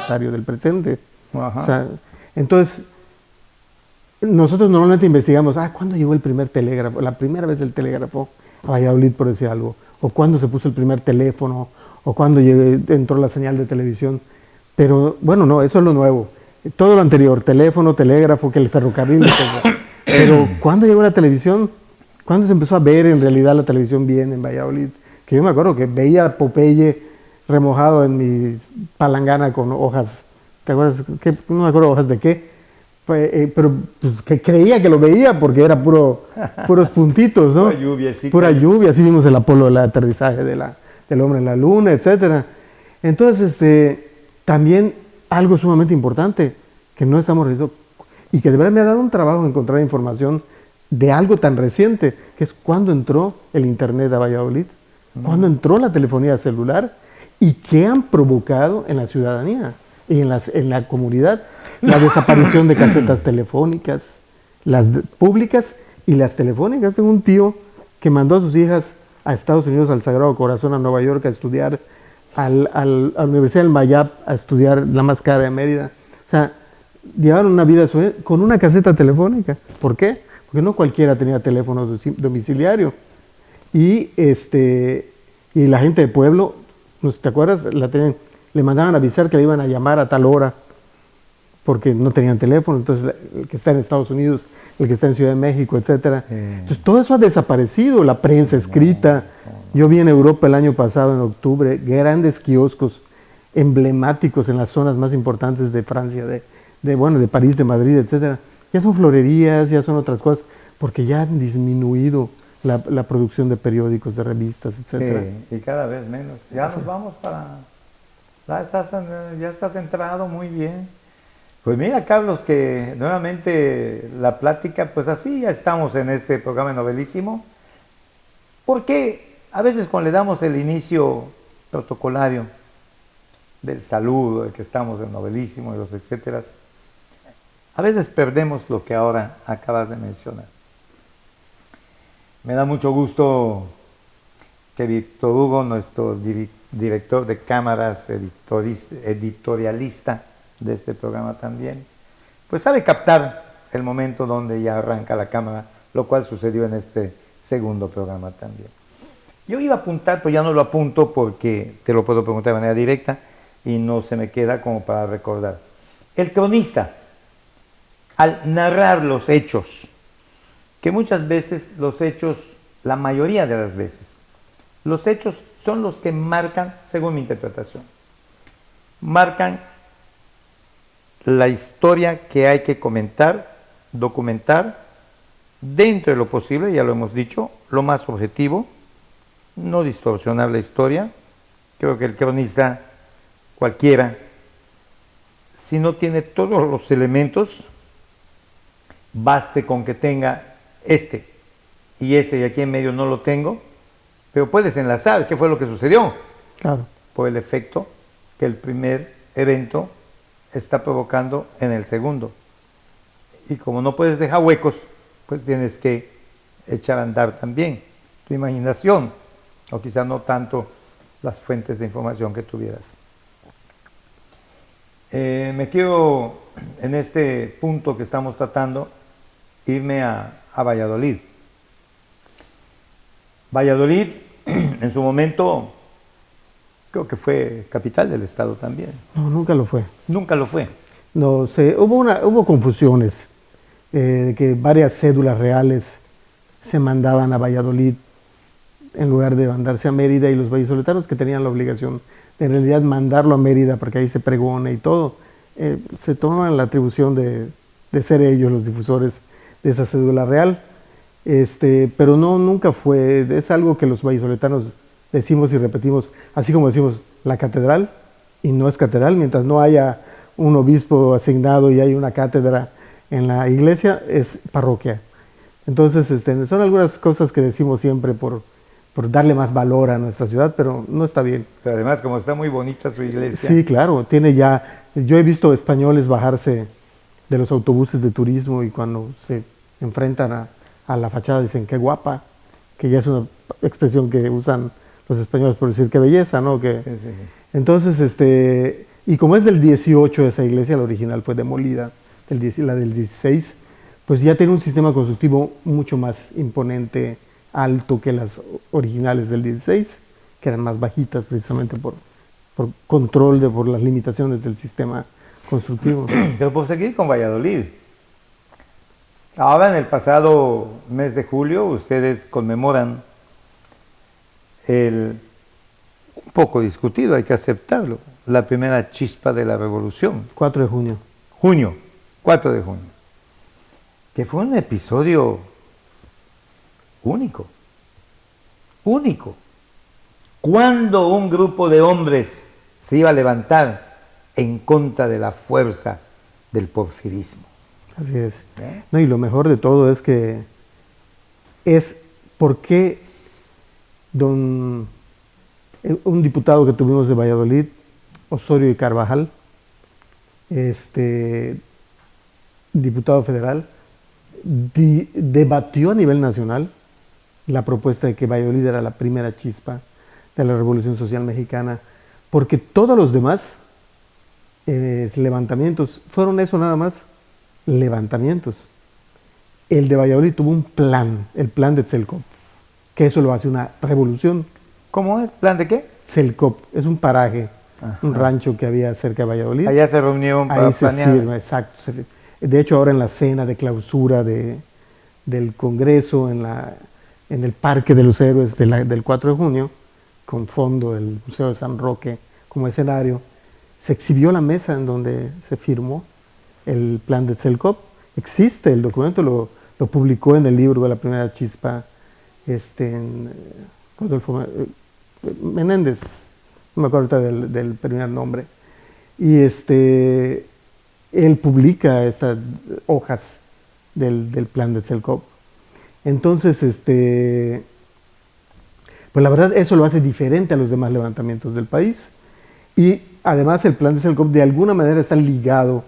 aniversario del presente. Ajá. O sea, entonces, nosotros normalmente investigamos, ¿cuándo llegó el primer telégrafo? La primera vez el telégrafo a Valladolid, por decir algo. O cuándo se puso el primer teléfono, o cuándo entró la señal de televisión. Pero, bueno, no, eso es lo nuevo. Todo lo anterior, teléfono, telégrafo, que el ferrocarril, etc. Pero, ¿cuándo llegó la televisión? ¿Cuándo se empezó a ver en realidad la televisión bien en Valladolid? Que yo me acuerdo que veía Popeye remojado en mi palangana con hojas, ¿te acuerdas? No me acuerdo hojas de qué, pero pues, que creía que lo veía porque era puros puntitos, ¿no? Pura lluvia, sí. Pura lluvia, así vimos el Apolo, el aterrizaje del hombre en la luna, etcétera. Entonces, también algo sumamente importante que no estamos realizando y que de verdad me ha dado un trabajo encontrar información de algo tan reciente, que es cuándo entró el Internet a Valladolid, cuándo entró la telefonía celular y qué han provocado en la ciudadanía y en la comunidad. La desaparición de casetas telefónicas, las públicas y las telefónicas. Tengo un tío que mandó a sus hijas a Estados Unidos, al Sagrado Corazón, a Nueva York, a estudiar, a la Universidad del Mayab, a estudiar la más cara de Mérida. O sea, llevaron una vida con una caseta telefónica. ¿Por qué? Porque no cualquiera tenía teléfono domiciliario. Y la gente de pueblo, no sé si te acuerdas, le mandaban avisar que le iban a llamar a tal hora porque no tenían teléfono. Entonces, el que está en Estados Unidos, el que está en Ciudad de México, etcétera. Entonces, todo eso ha desaparecido, la prensa escrita. Yo vi en Europa el año pasado, en octubre, grandes kioscos emblemáticos en las zonas más importantes de Francia, de París, de Madrid, etcétera. Ya son florerías, ya son otras cosas, porque ya han disminuido la producción de periódicos, de revistas, etcétera. Sí, y cada vez menos. Ya nos vamos para... Ya estás centrado muy bien. Pues mira, Carlos, que nuevamente la plática, pues así ya estamos en este programa Novelísimo, porque a veces cuando le damos el inicio protocolario del saludo, de que estamos en Novelísimo y los etcéteras, a veces perdemos lo que ahora acabas de mencionar. Me da mucho gusto que Víctor Hugo, nuestro director de cámaras, editorialista de este programa también, pues sabe captar el momento donde ya arranca la cámara, lo cual sucedió en este segundo programa también. Yo iba a apuntar, pero ya no lo apunto porque te lo puedo preguntar de manera directa y no se me queda como para recordar. El cronista, al narrar los hechos, que muchas veces los hechos, la mayoría de las veces, los hechos son los que marcan, según mi interpretación, marcan la historia que hay que comentar, documentar, dentro de lo posible, ya lo hemos dicho, lo más objetivo, no distorsionar la historia. Creo que el cronista, cualquiera, si no tiene todos los elementos, baste con que tenga y aquí en medio no lo tengo, pero puedes enlazar qué fue lo que sucedió. Claro. Por el efecto que el primer evento está provocando en el segundo. Y como no puedes dejar huecos, pues tienes que echar a andar también tu imaginación, o quizá no tanto las fuentes de información que tuvieras. Me quiero, en este punto que estamos tratando, irme a Valladolid. Valladolid, en su momento, creo que fue capital del estado también. No, nunca lo fue. Nunca lo fue. No sé, hubo confusiones, de que varias cédulas reales se mandaban a Valladolid en lugar de mandarse a Mérida, y los vallisoletanos, que tenían la obligación de en realidad mandarlo a Mérida para que ahí se pregone y todo, se toman la atribución de ser ellos los difusores de esa cédula real, pero no, nunca fue. Es algo que los vallisoletanos decimos y repetimos, así como decimos la catedral, y no es catedral, mientras no haya un obispo asignado y hay una cátedra en la iglesia, es parroquia. Entonces, son algunas cosas que decimos siempre por darle más valor a nuestra ciudad, pero no está bien. Pero además, como está muy bonita su iglesia. Sí, claro, yo he visto españoles bajarse de los autobuses de turismo y cuando se enfrentan a la fachada dicen qué guapa, que ya es una expresión que usan los españoles por decir qué belleza, ¿no? Sí. Entonces, Y como es del 18 esa iglesia, la original fue demolida, la del 16, pues ya tiene un sistema constructivo mucho más imponente, alto que las originales del 16, que eran más bajitas precisamente por control, por las limitaciones del sistema constructivo. Pero por seguir con Valladolid, ahora en el pasado mes de julio ustedes conmemoran un poco discutido, hay que aceptarlo, la primera chispa de la revolución. 4 de junio. 4 de junio. Que fue un episodio único. Cuando un grupo de hombres se iba a levantar en contra de la fuerza del porfirismo. Así es. No, y lo mejor de todo es que es por qué un diputado que tuvimos de Valladolid, Osorio y Carvajal, diputado federal, debatió a nivel nacional la propuesta de que Valladolid era la primera chispa de la Revolución Social Mexicana, porque todos los demás levantamientos fueron eso nada más, levantamientos. El de Valladolid tuvo un plan, el plan de Tzelcop, que eso lo hace una revolución. ¿Cómo es? ¿Plan de qué? Tzelcop, es un paraje, un rancho que había cerca de Valladolid. Allá se reunieron para planear. Ahí se firma, exacto. De hecho, ahora en la cena de clausura del Congreso, en el Parque de los Héroes del 4 de junio, con fondo el Museo de San Roque como escenario, se exhibió la mesa en donde se firmó el plan de Tzelcop. Existe el documento, lo publicó en el libro de la primera chispa Rodolfo Menéndez, no me acuerdo ahorita del primer nombre, y él publica estas hojas del plan de Tzelcop. Entonces, pues la verdad eso lo hace diferente a los demás levantamientos del país, y además el plan de Tzelcop de alguna manera está ligado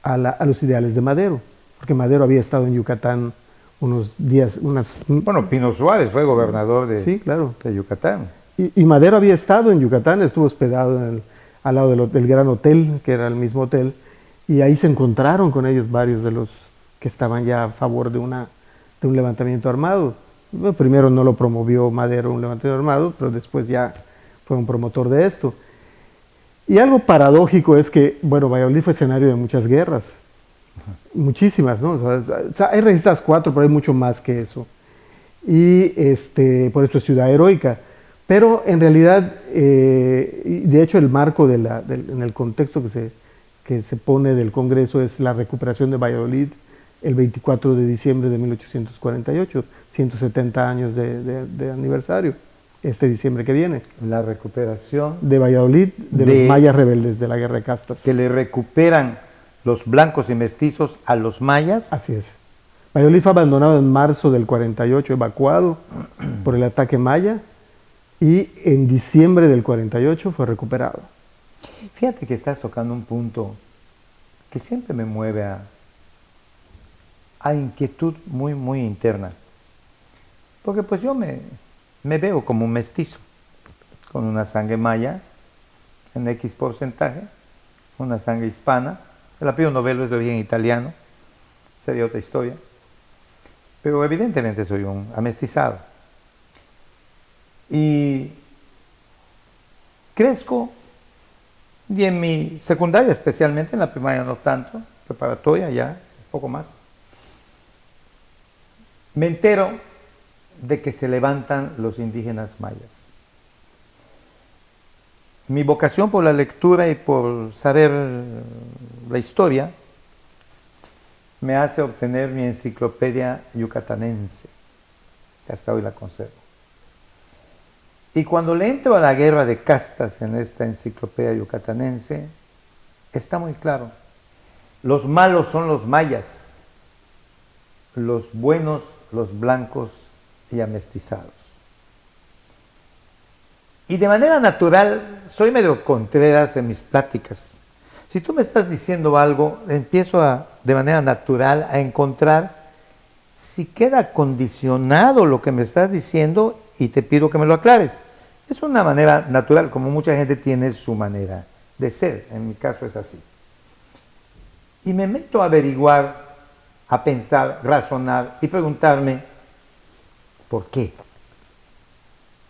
a los ideales de Madero, porque Madero había estado en Yucatán unos días, Bueno, Pino Suárez fue gobernador sí, claro, de Yucatán. Y Madero había estado en Yucatán, estuvo hospedado al lado del Gran Hotel, que era el mismo hotel, y ahí se encontraron con ellos varios de los que estaban ya a favor de un levantamiento armado. Bueno, primero no lo promovió Madero un levantamiento armado, pero después ya fue un promotor de esto. Y algo paradójico es que, bueno, Valladolid fue escenario de muchas guerras, muchísimas, ¿no? O sea, hay registradas 4, pero hay mucho más que eso. Y por esto es ciudad heroica. Pero en realidad, de hecho el marco en el contexto que se pone del Congreso es la recuperación de Valladolid el 24 de diciembre de 1848, 170 años de aniversario, este diciembre que viene. La recuperación de Valladolid, de los mayas rebeldes de la Guerra de Castas. Que le recuperan los blancos y mestizos a los mayas. Así es. Valladolid fue abandonado en marzo del 48, evacuado por el ataque maya, y en diciembre del 48 fue recuperado. Fíjate que estás tocando un punto que siempre me mueve a inquietud muy, muy interna. Porque pues yo me veo como un mestizo, con una sangre maya, en X porcentaje, una sangre hispana. El apellido Novello es de origen italiano, sería otra historia. Pero evidentemente soy un amestizado. Y crezco, y en mi secundaria especialmente, en la primaria no tanto, preparatoria ya, un poco más, me entero de que se levantan los indígenas mayas. Mi vocación por la lectura y por saber la historia me hace obtener mi enciclopedia yucatanense, que hasta hoy la conservo. Y cuando le entro a la guerra de castas en esta enciclopedia yucatanense, está muy claro. Los malos son los mayas, los buenos los blancos y amestizados. Y de manera natural, soy medio contreras en mis pláticas. Si tú me estás diciendo algo, empiezo de manera natural a encontrar si queda condicionado lo que me estás diciendo y te pido que me lo aclares. Es una manera natural, como mucha gente tiene su manera de ser, en mi caso es así. Y me meto a averiguar, a pensar, razonar y preguntarme, ¿por qué?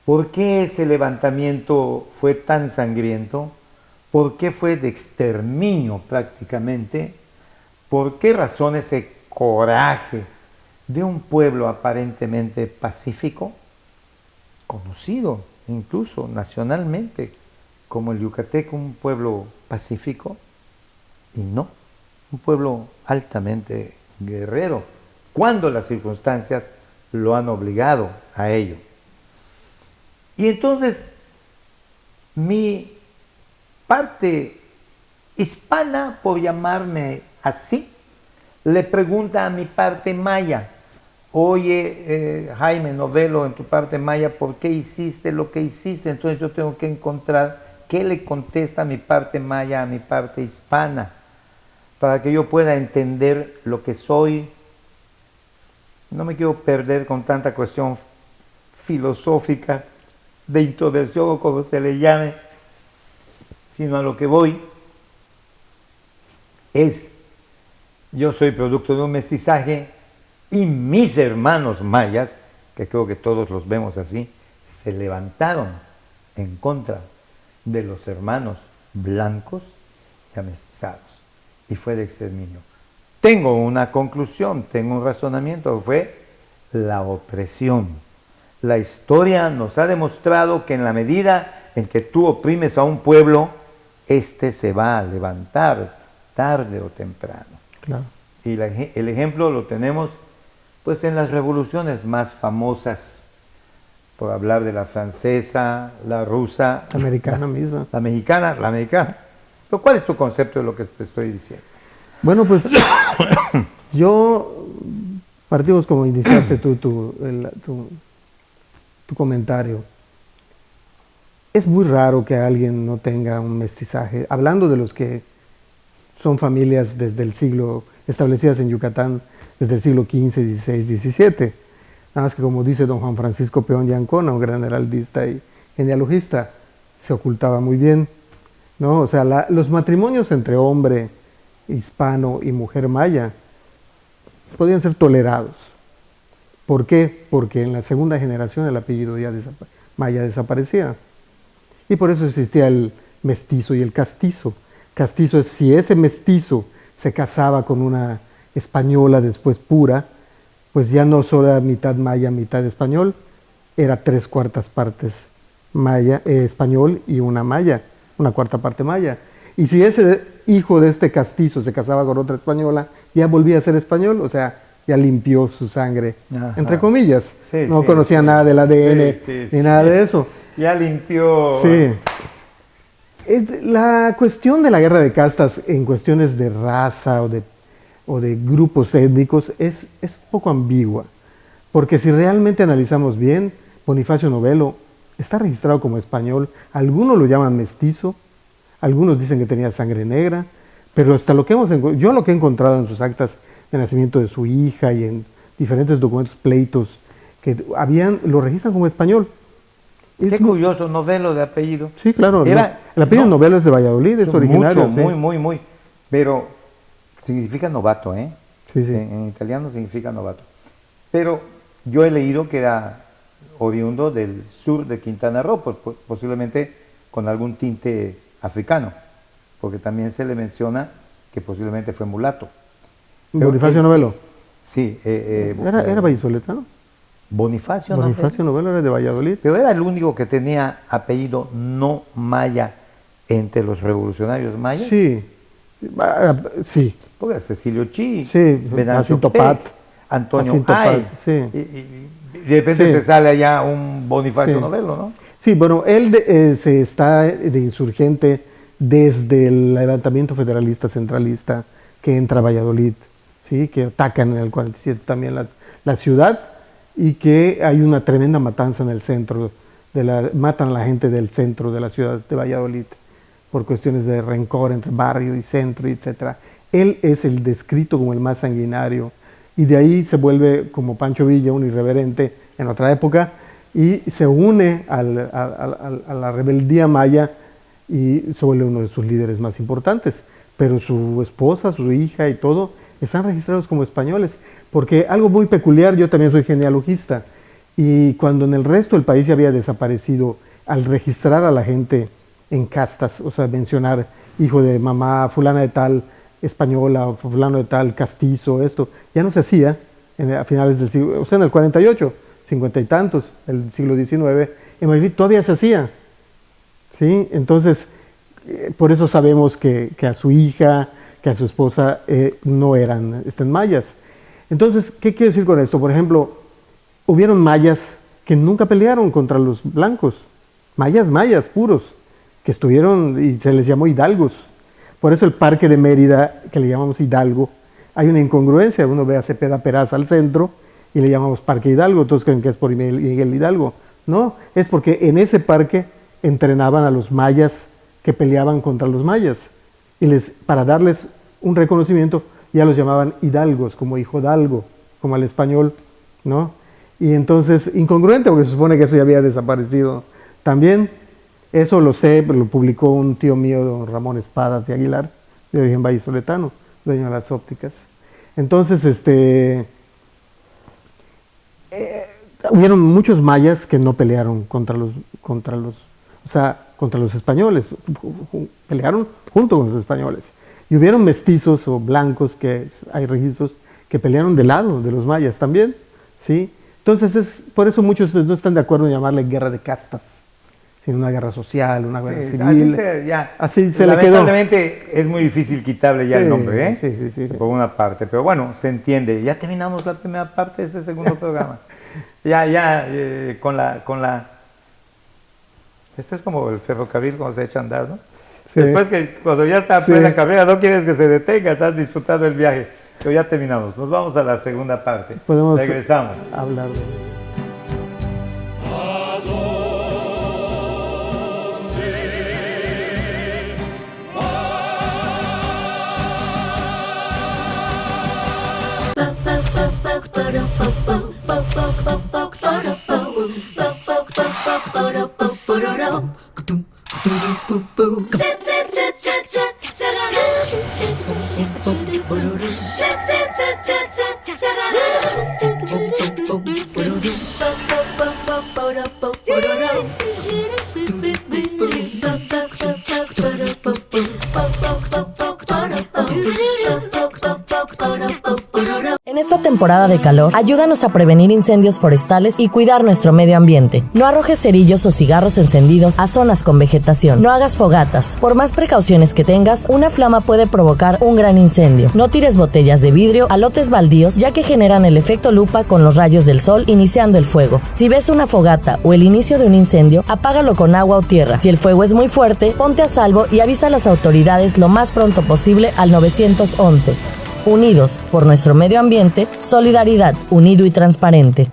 ¿Por qué ese levantamiento fue tan sangriento? ¿Por qué fue de exterminio prácticamente? ¿Por qué razón ese coraje de un pueblo aparentemente pacífico, conocido incluso nacionalmente como el yucateco, un pueblo pacífico, y no, un pueblo altamente guerrero, cuando las circunstancias lo han obligado a ello? Y entonces mi parte hispana, por llamarme así, le pregunta a mi parte maya: oye, Jaime Novelo, en tu parte maya, ¿por qué hiciste lo que hiciste? Entonces yo tengo que encontrar qué le contesta mi parte maya a mi parte hispana, para que yo pueda entender lo que soy. No me quiero perder con tanta cuestión filosófica, de introversión o como se le llame, sino a lo que voy es, yo soy producto de un mestizaje y mis hermanos mayas, que creo que todos los vemos así, se levantaron en contra de los hermanos blancos y amestizados, y fue de exterminio. Tengo una conclusión, tengo un razonamiento, fue la opresión. La historia nos ha demostrado que en la medida en que tú oprimes a un pueblo, éste se va a levantar tarde o temprano. Claro. Y el ejemplo lo tenemos pues en las revoluciones más famosas, por hablar de la francesa, la rusa, La americana misma. la mexicana, la americana. Pero ¿cuál es tu concepto de lo que te estoy diciendo? Bueno, pues yo partimos como iniciaste tu comentario. Es muy raro que alguien no tenga un mestizaje, hablando de los que son familias desde el siglo, establecidas en Yucatán desde el siglo XV, XVI, XVII. Nada más que, como dice don Juan Francisco Peón de Ancona, un gran heraldista y genealogista, se ocultaba muy bien, ¿no? O sea, los matrimonios entre hombre hispano y mujer maya podían ser tolerados. ¿Por qué? Porque en la segunda generación el apellido ya maya desaparecía. Y por eso existía el mestizo y el castizo. Castizo es si ese mestizo se casaba con una española después pura, pues ya no solo era mitad maya, mitad español, era 3/4 partes maya, español y una maya, 1/4 parte maya. Y si ese hijo de este castizo se casaba con otra española, ya volvía a ser español, o sea, ya limpió su sangre, Ajá. entre comillas. Sí, no sí, conocía sí. nada del ADN, ni nada de eso. Ya limpió. Sí. La cuestión de la guerra de castas en cuestiones de raza o de grupos étnicos es poco ambigua, porque si realmente analizamos bien, Bonifacio Novelo está registrado como español, algunos lo llaman mestizo, algunos dicen que tenía sangre negra, pero hasta lo que yo lo que he encontrado en sus actas de nacimiento de su hija y en diferentes documentos, pleitos, que lo registran como español. Qué curioso, Novelo de apellido. Sí, claro. El apellido Novelo es de Valladolid, es originario. Mucho, sí. Muy. Pero significa novato, ¿eh? Sí, sí. En italiano significa novato. Pero yo he leído que era oriundo del sur de Quintana Roo, posiblemente con algún tinte africano, porque también se le menciona que posiblemente fue mulato. Bonifacio Novelo. Sí. Era vallisoletano. Bonifacio Novelo era de Valladolid. Pero era el único que tenía apellido no maya entre los revolucionarios mayas. Sí. Sí. Porque Cecilio Chi, sí. Venancio Pat, Antonio Ay. Sí. Y de repente te sale allá un Bonifacio Novelo, ¿no? Sí, bueno, él se está de insurgente desde el levantamiento federalista centralista que entra a Valladolid, ¿sí? Que atacan en el 47 también la ciudad, y que hay una tremenda matanza en el centro, matan a la gente del centro de la ciudad de Valladolid por cuestiones de rencor entre barrio y centro, etc. Él es el descrito como el más sanguinario, y de ahí se vuelve como Pancho Villa, un irreverente en otra época, y se une a la rebeldía maya y se vuelve uno de sus líderes más importantes. Pero su esposa, su hija y todo están registrados como españoles. Porque algo muy peculiar, yo también soy genealogista, y cuando en el resto del país se había desaparecido, al registrar a la gente en castas, o sea, mencionar hijo de mamá fulana de tal, española, o fulano de tal, castizo, esto, ya no se hacía a finales del siglo, o sea, en el 48, 50 y tantos, el siglo XIX, en Madrid todavía se hacía, ¿sí? Entonces, por eso sabemos que a su hija, que a su esposa no eran mayas. Entonces, ¿qué quiero decir con esto? Por ejemplo, hubieron mayas que nunca pelearon contra los blancos, mayas puros, que estuvieron y se les llamó hidalgos. Por eso el parque de Mérida, que le llamamos Hidalgo, hay una incongruencia. Uno ve a Cepeda Peraza al centro y le llamamos Parque Hidalgo, todos creen que es por Miguel Hidalgo. No, es porque en ese parque entrenaban a los mayas que peleaban contra los mayas. Y para darles un reconocimiento ya los llamaban hidalgos, como hijodalgo, como al español, ¿no? Y entonces, incongruente, porque se supone que eso ya había desaparecido también. Eso lo sé, lo publicó un tío mío, don Ramón Espadas y Aguilar, de origen vallisoletano, dueño de las ópticas. Entonces, hubieron muchos mayas que no pelearon contra los españoles, pelearon junto con los españoles. Y hubieron mestizos o blancos, que hay registros, que pelearon del lado de los mayas también, ¿sí? Entonces, por eso muchos no están de acuerdo en llamarle guerra de castas, sino una guerra social, una guerra civil. Así se le quedó. Lamentablemente es muy difícil quitarle ya el nombre, ¿eh? Sí. Por una parte, pero bueno, se entiende. Ya terminamos la primera parte de este segundo programa. Con la... Esto es como el ferrocarril cuando se echa a andar, ¿no? Sí. Después que cuando ya está en la carrera no quieres que se detenga, estás disfrutando el viaje. Pero ya terminamos. Nos vamos a la segunda parte. Regresamos. Hablar de... En esta temporada de calor, ayúdanos a prevenir incendios forestales y cuidar nuestro medio ambiente. No arrojes cerillos o cigarros encendidos a zonas con vegetación. No hagas fogatas. Por más precauciones que tengas, una flama puede provocar un gran incendio. No tires botellas de vidrio a lotes baldíos, ya que generan el efecto lupa con los rayos del sol iniciando el fuego. Si ves una fogata o el inicio de un incendio, apágalo con agua o tierra. Si el fuego es muy fuerte, ponte a salvo y avisa a las autoridades lo más pronto posible al 911. Unidos por nuestro medio ambiente, solidaridad, unido y transparente.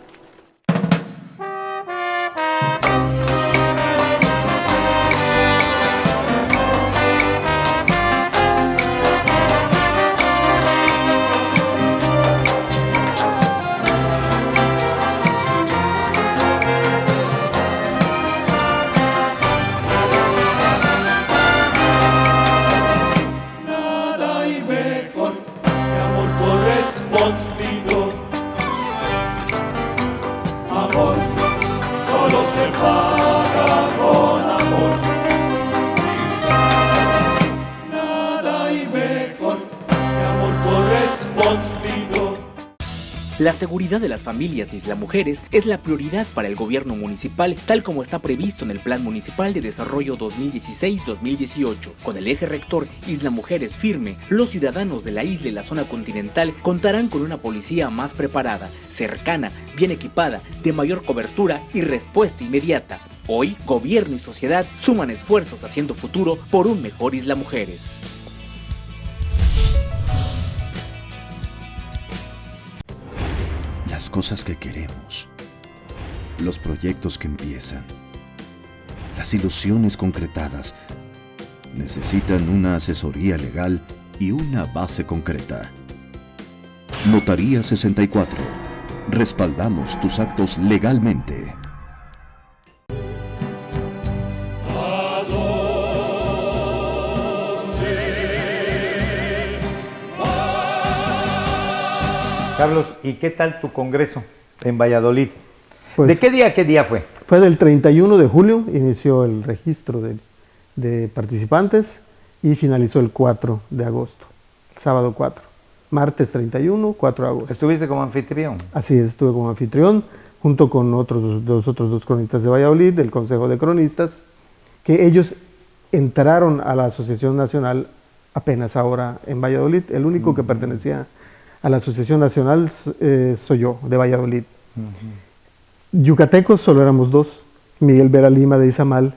La seguridad de las familias de Isla Mujeres es la prioridad para el gobierno municipal, tal como está previsto en el Plan Municipal de Desarrollo 2016-2018. Con el eje rector Isla Mujeres firme, los ciudadanos de la isla y la zona continental contarán con una policía más preparada, cercana, bien equipada, de mayor cobertura y respuesta inmediata. Hoy, gobierno y sociedad suman esfuerzos haciendo futuro por un mejor Isla Mujeres. Las cosas que queremos, los proyectos que empiezan, las ilusiones concretadas, necesitan una asesoría legal y una base concreta. Notaría 64. Respaldamos tus actos legalmente. Carlos, ¿y qué tal tu congreso en Valladolid? Pues, ¿De qué día a qué día fue? Fue del 31 de julio, inició el registro de participantes y finalizó el 4 de agosto, el sábado 4. Martes 31, 4 de agosto. ¿Estuviste como anfitrión? Así es, estuve como anfitrión, junto con otros dos cronistas de Valladolid, del Consejo de Cronistas, que ellos entraron a la Asociación Nacional apenas ahora en Valladolid. El único que pertenecía a la Asociación Nacional soy yo, de Valladolid. Yucatecos solo éramos dos, Miguel Vera Lima de Izamal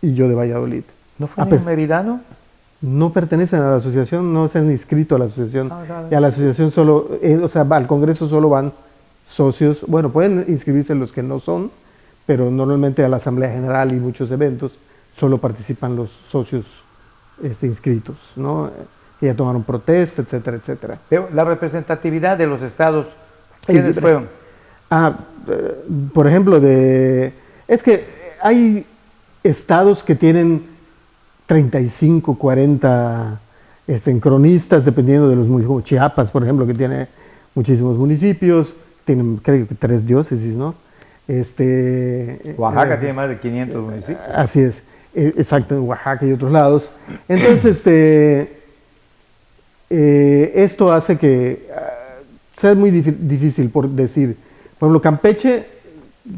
y yo de Valladolid. ¿No fue un meridano? No pertenecen a la asociación, no se han inscrito a la asociación. Claro. Y a la asociación solo, o sea, al Congreso solo van socios, bueno, pueden inscribirse los que no son, pero normalmente a la Asamblea General y muchos eventos solo participan los socios inscritos, ¿no? Que ya tomaron protesta, etcétera, etcétera. Pero la representatividad de los estados, ¿quiénes fueron? Por ejemplo, es que hay estados que tienen 35, 40 cronistas, dependiendo de los municipios. Chiapas, por ejemplo, que tiene muchísimos municipios, tienen, creo que 3 diócesis, ¿no? Oaxaca tiene más de 500 municipios. Así es, exacto, en Oaxaca y otros lados. Entonces, esto hace que sea muy difícil por decir. Por ejemplo, Campeche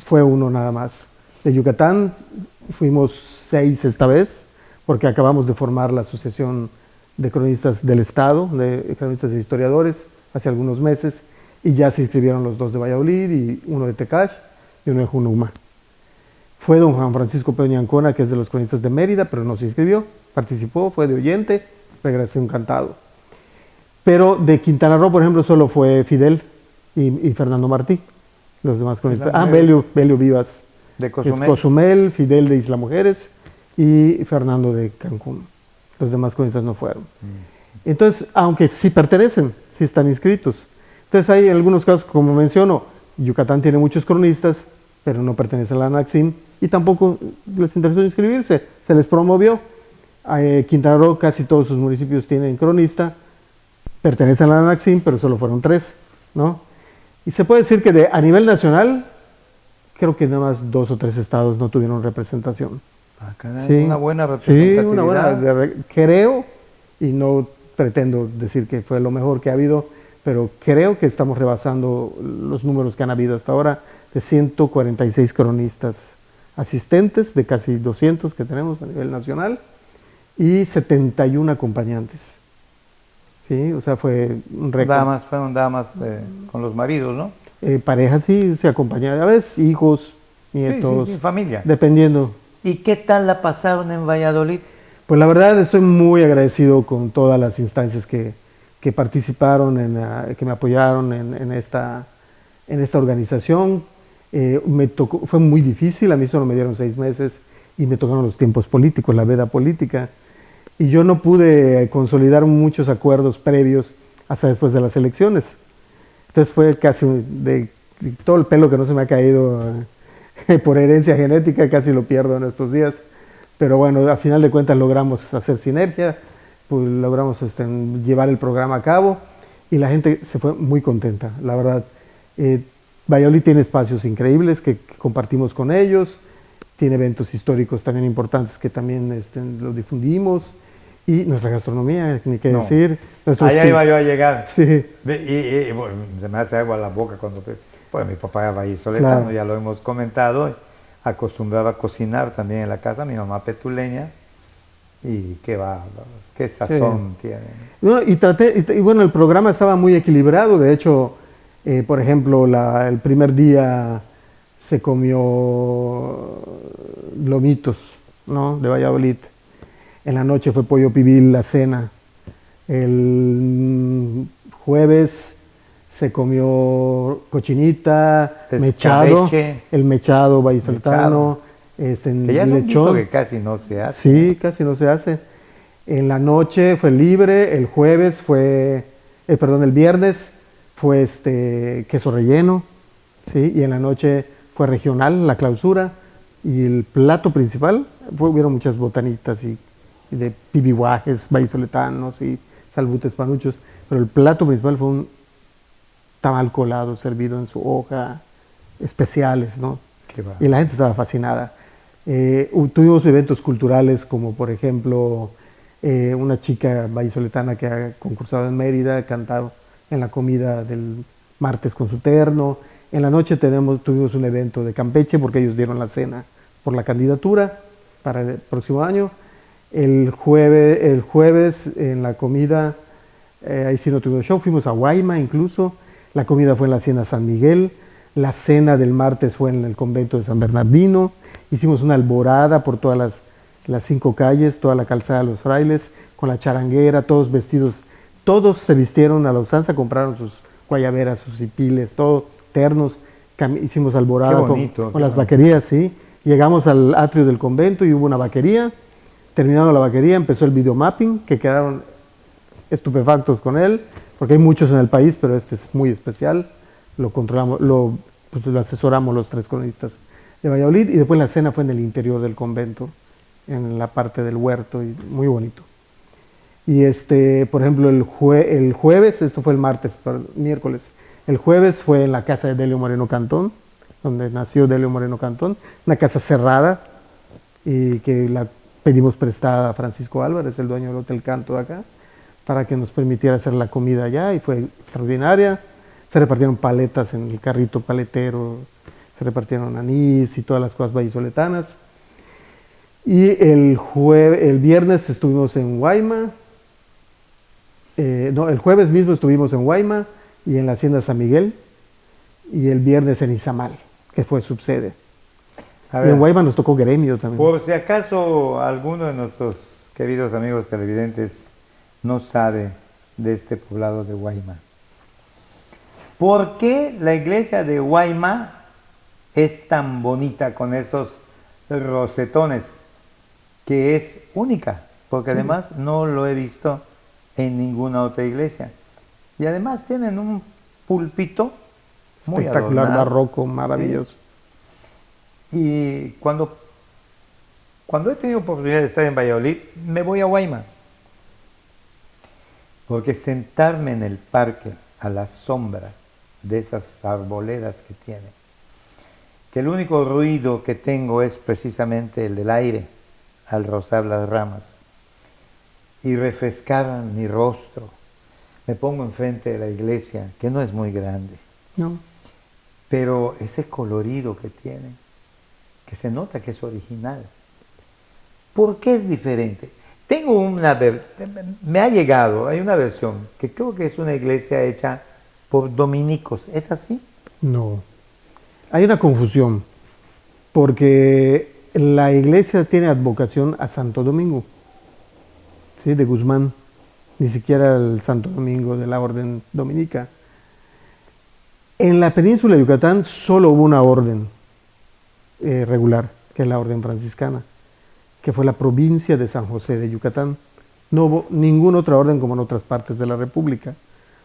fue uno nada más. De Yucatán fuimos 6 esta vez, porque acabamos de formar la Asociación de Cronistas del Estado, de cronistas e historiadores, hace algunos meses, y ya se inscribieron los 2 de Valladolid, y uno de Tecash, y uno de Junuma. Fue don Juan Francisco Peña Ancona, que es de los cronistas de Mérida, pero no se inscribió, participó, fue de oyente, regresé encantado. Pero de Quintana Roo, por ejemplo, solo fue Fidel y Fernando Martí, los demás cronistas. Belio Vivas, de Cozumel. Es Cozumel, Fidel de Isla Mujeres y Fernando de Cancún. Los demás cronistas no fueron. Entonces, aunque sí pertenecen, sí están inscritos. Entonces hay algunos casos, como menciono, Yucatán tiene muchos cronistas, pero no pertenecen a la ANACSIM y tampoco les interesó inscribirse, se les promovió. Quintana Roo, casi todos sus municipios tienen cronista, pertenecen a la ANACSIM, pero solo fueron 3, ¿no? Y se puede decir que a nivel nacional, creo que nada más 2 o 3 estados no tuvieron representación. Caray, Sí, una buena representatividad. sí, una buena, creo, y no pretendo decir que fue lo mejor que ha habido, pero creo que estamos rebasando los números que han habido hasta ahora, de 146 cronistas asistentes, de casi 200 que tenemos a nivel nacional, y 71 acompañantes. Sí, o sea, fue un récord. Fueron damas con los maridos, ¿no? Parejas sí se acompañaban, a veces hijos, nietos, sí, familia. Dependiendo. ¿Y qué tal la pasaron en Valladolid? Pues la verdad estoy muy agradecido con todas las instancias que participaron, que me apoyaron en esta organización. Fue muy difícil, a mí solo me dieron 6 meses y me tocaron los tiempos políticos, la veda política. Y yo no pude consolidar muchos acuerdos previos hasta después de las elecciones. Entonces fue casi de todo el pelo que no se me ha caído por herencia genética, casi lo pierdo en estos días. Pero bueno, a final de cuentas logramos hacer sinergia, pues logramos llevar el programa a cabo y la gente se fue muy contenta, la verdad. Valladolid tiene espacios increíbles que compartimos con ellos, tiene eventos históricos también importantes que también los difundimos. Y nuestra gastronomía, ni qué decir. Allá iba yo a llegar. Sí. Y bueno, se me hace agua a la boca cuando... Pues mi papá era vallisoletano, claro. Ya lo hemos comentado. Acostumbraba a cocinar también en la casa, mi mamá petuleña. Y qué sazón tiene. Bueno, y bueno, el programa estaba muy equilibrado. De hecho, por ejemplo, el primer día se comió lomitos, ¿no? De Valladolid. En la noche fue pollo pibil, la cena. El jueves se comió cochinita, mechado, el mechado vallisoletano, que ya es un guiso que casi no se hace. Sí, casi no se hace. En la noche fue libre, el viernes fue queso relleno, ¿sí? Y en la noche fue regional, la clausura, y el plato principal, hubieron muchas botanitas y de pibihuajes vallisoletanos y salbutes panuchos, pero el plato principal fue un tamal colado servido en su hoja, especiales, ¿no? Qué va. Y la gente estaba fascinada. Tuvimos eventos culturales como, por ejemplo, una chica vallisoletana que ha concursado en Mérida, cantado en la comida del martes con su terno. En la noche tuvimos un evento de Campeche porque ellos dieron la cena por la candidatura para el próximo año. El jueves en la comida, ahí sí no tuvimos show, fuimos a Guayma incluso. La comida fue en la Hacienda San Miguel. La cena del martes fue en el convento de San Bernardino. Hicimos una alborada por todas las 5 calles, toda la calzada de los frailes, con la charanguera, todos vestidos. Todos se vistieron a la usanza, compraron sus guayaberas, sus hipiles, todo, ternos. Hicimos alborada con las vaquerías, sí. Llegamos al atrio del convento y hubo una vaquería. Terminando la vaquería empezó el videomapping, que quedaron estupefactos con él, porque hay muchos en el país, pero este es muy especial. Lo controlamos, lo asesoramos los 3 cronistas de Valladolid, y después la cena fue en el interior del convento, en la parte del huerto, y muy bonito. Y por ejemplo, el jueves, esto fue el martes, miércoles, el jueves fue en la casa de Delio Moreno Cantón, donde nació Delio Moreno Cantón, una casa cerrada, y que la pedimos prestada a Francisco Álvarez, el dueño del Hotel Canto de acá, para que nos permitiera hacer la comida allá, y fue extraordinaria. Se repartieron paletas en el carrito paletero, se repartieron anís y todas las cosas vallisoletanas. Y el viernes estuvimos en Guayma, el jueves mismo estuvimos en Guayma y en la Hacienda San Miguel, y el viernes en Izamal, que fue subsede. Y en Guayma nos tocó gremio también. Por si acaso alguno de nuestros queridos amigos televidentes no sabe de este poblado de Guayma. ¿Por qué la iglesia de Guayma es tan bonita con esos rosetones? Que es única, porque además no lo he visto en ninguna otra iglesia. Y además tienen un púlpito muy espectacular, adornado, barroco, maravilloso. Y cuando he tenido oportunidad de estar en Valladolid, me voy a Guayma. Porque sentarme en el parque a la sombra de esas arboledas que tiene, que el único ruido que tengo es precisamente el del aire al rozar las ramas, y refrescar mi rostro, me pongo enfrente de la iglesia, que no es muy grande, No. pero ese colorido que tiene, que se nota que es original. ¿Por qué es diferente? Me ha llegado, hay una versión que creo que es una iglesia hecha por dominicos, ¿es así? No. Hay una confusión, porque la iglesia tiene advocación a Santo Domingo, ¿sí? De Guzmán, ni siquiera el Santo Domingo de la orden dominica. En la península de Yucatán solo hubo una orden regular, que es la orden franciscana, que fue la provincia de San José de Yucatán. No hubo ninguna otra orden como en otras partes de la República.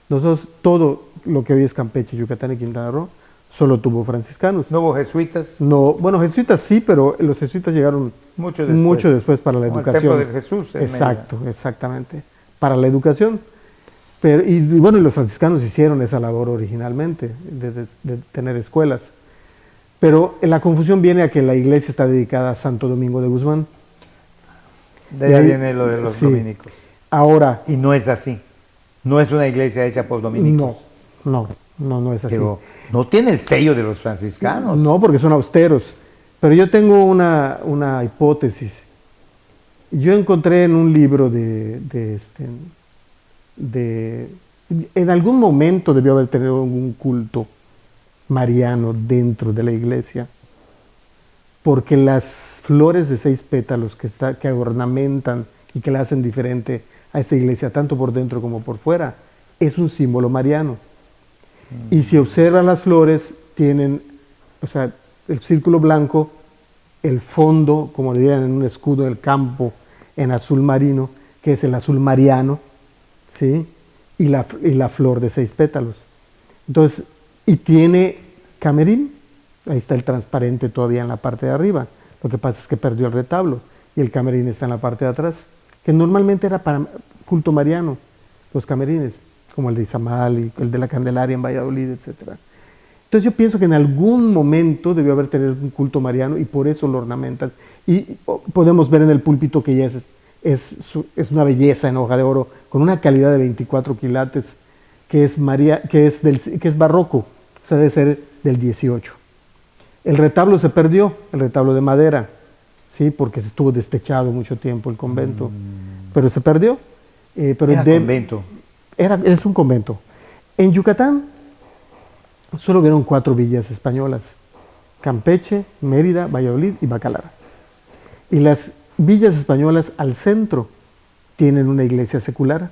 Nosotros, todo lo que hoy es Campeche, Yucatán y Quintana Roo, solo tuvo franciscanos. ¿No hubo jesuitas? No, bueno, jesuitas sí, pero los jesuitas llegaron mucho después para la educación. El templo de Jesús. Exacto, exactamente, para la educación. Pero, y bueno, y los franciscanos hicieron esa labor originalmente, de tener escuelas. Pero la confusión viene a que la iglesia está dedicada a Santo Domingo de Guzmán. De ahí viene lo de los dominicos. Ahora. Y no es así. No es una iglesia hecha por dominicos. No es así. Pero no tiene el sello de los franciscanos. No, porque son austeros. Pero yo tengo una hipótesis. Yo encontré en un libro en algún momento debió haber tenido un culto mariano dentro de la iglesia, porque las flores de 6 pétalos que ornamentan y que la hacen diferente a esta iglesia, tanto por dentro como por fuera, es un símbolo mariano. Y si observan las flores, tienen, o sea, el círculo blanco, el fondo, como le dirían en un escudo del campo, en azul marino, que es el azul mariano, ¿sí? Y la flor de 6 pétalos. Entonces, y tiene camerín, ahí está el transparente todavía en la parte de arriba. Lo que pasa es que perdió el retablo y el camerín está en la parte de atrás, que normalmente era para culto mariano, los camerines. como el de Izamal y el de la Candelaria en Valladolid, etc. Entonces yo pienso que en algún momento debió haber tenido un culto mariano y por eso lo ornamentan. Y podemos ver en el púlpito que ya es una belleza en hoja de oro, con una calidad de 24 quilates, que es barroco, o sea, debe ser del 18. El retablo se perdió, el retablo de madera, ¿sí? Porque estuvo destechado mucho tiempo el convento, pero se perdió. Pero Era convento. Es un convento. En Yucatán solo hubieron 4 villas españolas: Campeche, Mérida, Valladolid y Bacalar. Y las villas españolas al centro tienen una iglesia secular.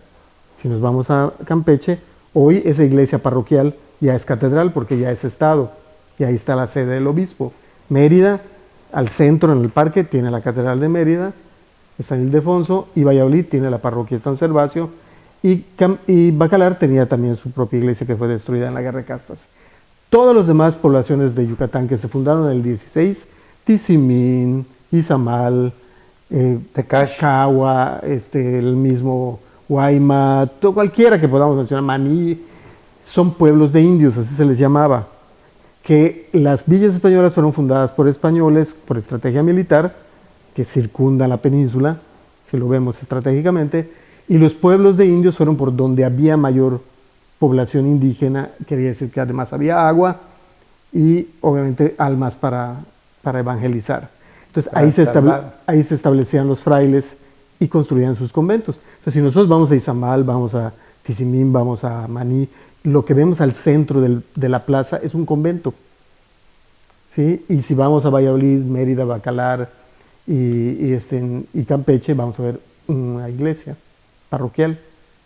Si nos vamos a Campeche, hoy esa iglesia parroquial ya es catedral porque ya es estado y ahí está la sede del obispo. Mérida, al centro en el parque, tiene la catedral de Mérida, San Ildefonso, y Valladolid tiene la parroquia de San Servacio, y Bacalar tenía también su propia iglesia que fue destruida en la Guerra de Castas. Todas las demás poblaciones de Yucatán que se fundaron en el 16, Tizimín, Izamal, Tecachagua, el mismo Guaymas, cualquiera que podamos mencionar, Maní, son pueblos de indios, así se les llamaba. Que las villas españolas fueron fundadas por españoles por estrategia militar, que circundan la península, si lo vemos estratégicamente, y los pueblos de indios fueron por donde había mayor población indígena, quería decir que además había agua y obviamente almas para evangelizar. Entonces ahí se establecían los frailes y construían sus conventos. Entonces si nosotros vamos a Izamal, vamos a Tizimín, vamos a Maní, lo que vemos al centro de la plaza es un convento, ¿sí? Y si vamos a Valladolid, Mérida, Bacalar y Campeche, vamos a ver una iglesia parroquial.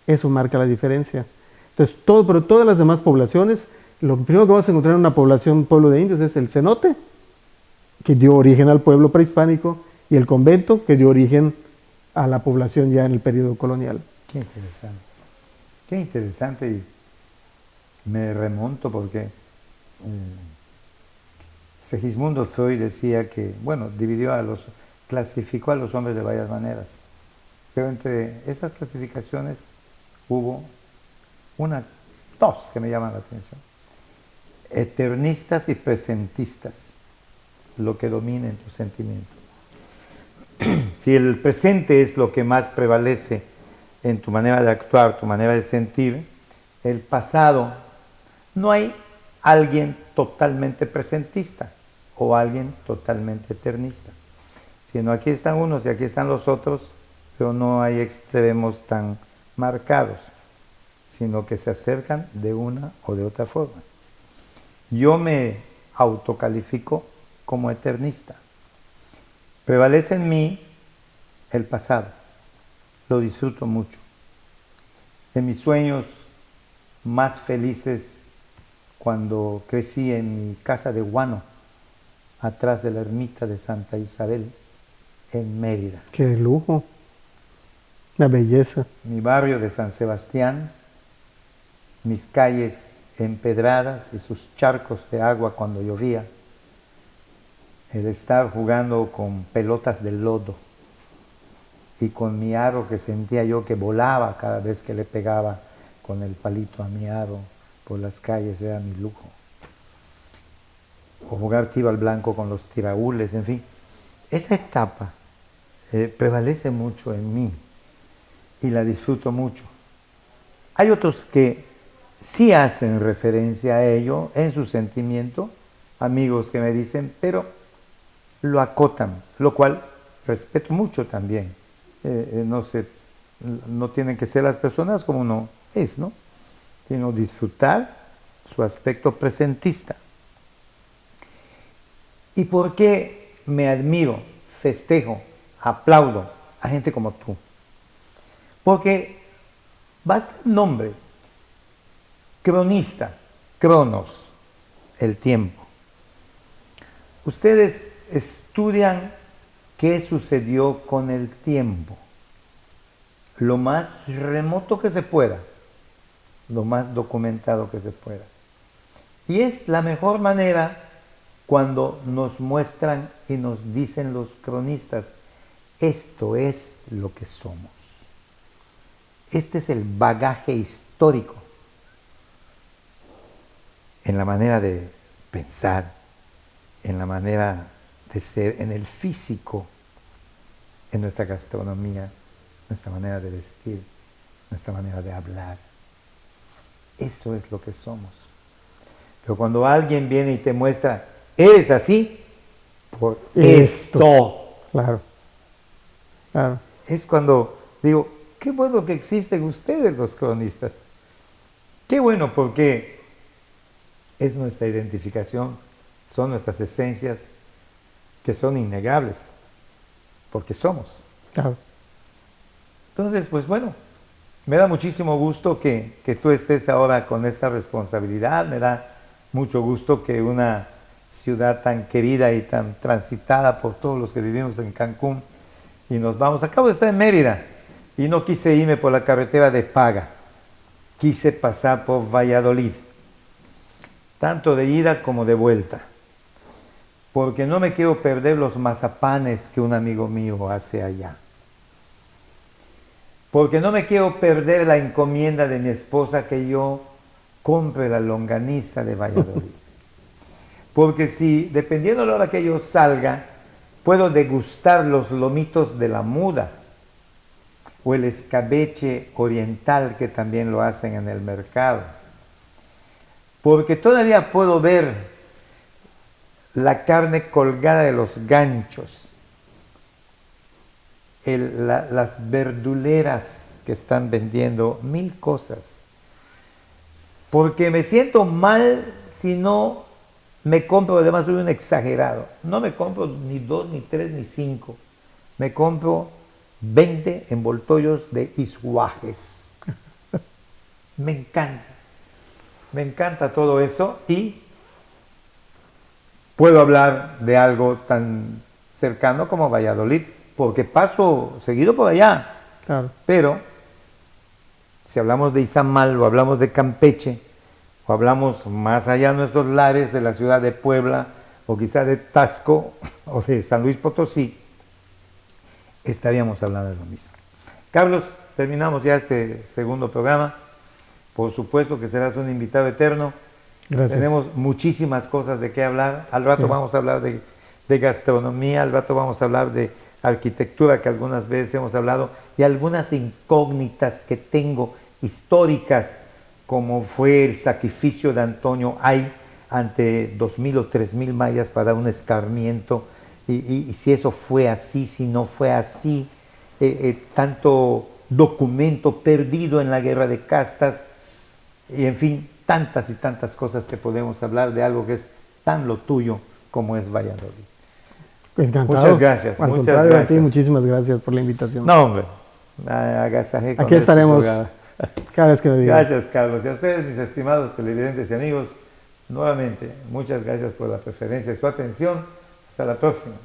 Eso marca la diferencia. Entonces, pero todas las demás poblaciones, lo primero que vamos a encontrar en una población, pueblo de indios, es el cenote, que dio origen al pueblo prehispánico, y el convento, que dio origen a la población ya en el periodo colonial. Qué interesante. Qué interesante, y me remonto porque Segismundo Freud decía que, bueno, clasificó a los hombres de varias maneras, pero entre esas clasificaciones hubo dos que me llaman la atención: eternistas y presentistas, lo que domina en tu sentimiento. Si el presente es lo que más prevalece en tu manera de actuar, tu manera de sentir, el pasado, no hay alguien totalmente presentista o alguien totalmente eternista, sino aquí están unos y aquí están los otros, pero no hay extremos tan marcados, sino que se acercan de una o de otra forma. Yo me autocalifico como eternista. Prevalece en mí el pasado, lo disfruto mucho. En mis sueños más felices, cuando crecí en mi casa de guano, atrás de la ermita de Santa Isabel, en Mérida. ¡Qué lujo! La belleza. Mi barrio de San Sebastián, mis calles empedradas y sus charcos de agua cuando llovía, el estar jugando con pelotas de lodo y con mi aro que sentía yo que volaba cada vez que le pegaba con el palito a mi aro por las calles, era mi lujo. O jugar tiro al blanco con los tiraúles, en fin. Esa etapa prevalece mucho en mí y la disfruto mucho. Hay otros que sí hacen referencia a ello en su sentimiento, amigos que me dicen, pero lo acotan, lo cual respeto mucho también. No tienen que ser las personas como uno es, ¿no? Sino disfrutar su aspecto presentista. ¿Y por qué me admiro, festejo, aplaudo a gente como tú? Porque basta el nombre, cronista, cronos, el tiempo. Ustedes estudian qué sucedió con el tiempo, lo más remoto que se pueda, lo más documentado que se pueda. Y es la mejor manera cuando nos muestran y nos dicen los cronistas, esto es lo que somos. Este es el bagaje histórico en la manera de pensar, en la manera de ser, en el físico, en nuestra gastronomía, nuestra manera de vestir, nuestra manera de hablar. Eso es lo que somos. Pero cuando alguien viene y te muestra, eres así por esto. Claro. Claro. Es cuando digo, qué bueno que existen ustedes los cronistas. Qué bueno porque es nuestra identificación, son nuestras esencias que son innegables, porque somos. Claro. Entonces, pues bueno, me da muchísimo gusto que tú estés ahora con esta responsabilidad, me da mucho gusto que una ciudad tan querida y tan transitada por todos los que vivimos en Cancún y nos vamos. Acabo de estar en Mérida y no quise irme por la carretera de Paga, quise pasar por Valladolid, tanto de ida como de vuelta, porque no me quiero perder los mazapanes que un amigo mío hace allá, porque no me quiero perder la encomienda de mi esposa que yo compre la longaniza de Valladolid. Porque si, dependiendo de la hora que yo salga, puedo degustar los lomitos de la muda o el escabeche oriental que también lo hacen en el mercado. Porque todavía puedo ver la carne colgada de los ganchos, las verduleras que están vendiendo, mil cosas. Porque me siento mal si no me compro, además soy un exagerado, no me compro ni 2, ni 3, ni 5, me compro 20 envoltorios de ishuajes. Me encanta todo eso y puedo hablar de algo tan cercano como Valladolid, porque paso seguido por allá. Claro. Pero si hablamos de Izamal o hablamos de Campeche o hablamos más allá de nuestros lares de la ciudad de Puebla o quizá de Tasco o de San Luis Potosí, estaríamos hablando de lo mismo. Carlos, terminamos ya este segundo programa. Por supuesto que serás un invitado eterno. Gracias. Tenemos muchísimas cosas de qué hablar. Al rato vamos a hablar de gastronomía, al rato vamos a hablar de arquitectura, que algunas veces hemos hablado, y algunas incógnitas que tengo históricas, como fue el sacrificio de Antonio Ay ante 2,000 o 3,000 mayas para dar un escarmiento, y si eso fue así, si no fue así, tanto documento perdido en la guerra de castas, y en fin, tantas y tantas cosas que podemos hablar de algo que es tan lo tuyo como es Valladolid. Encantado. Muchas gracias. Al muchas contrario, gracias. a ti, muchísimas gracias por la invitación. No, hombre, agasaje con Aquí este estaremos programa. cada vez que me digas. Gracias, Carlos. Y a ustedes, mis estimados televidentes y amigos, nuevamente, muchas gracias por la preferencia y su atención. Hasta la próxima.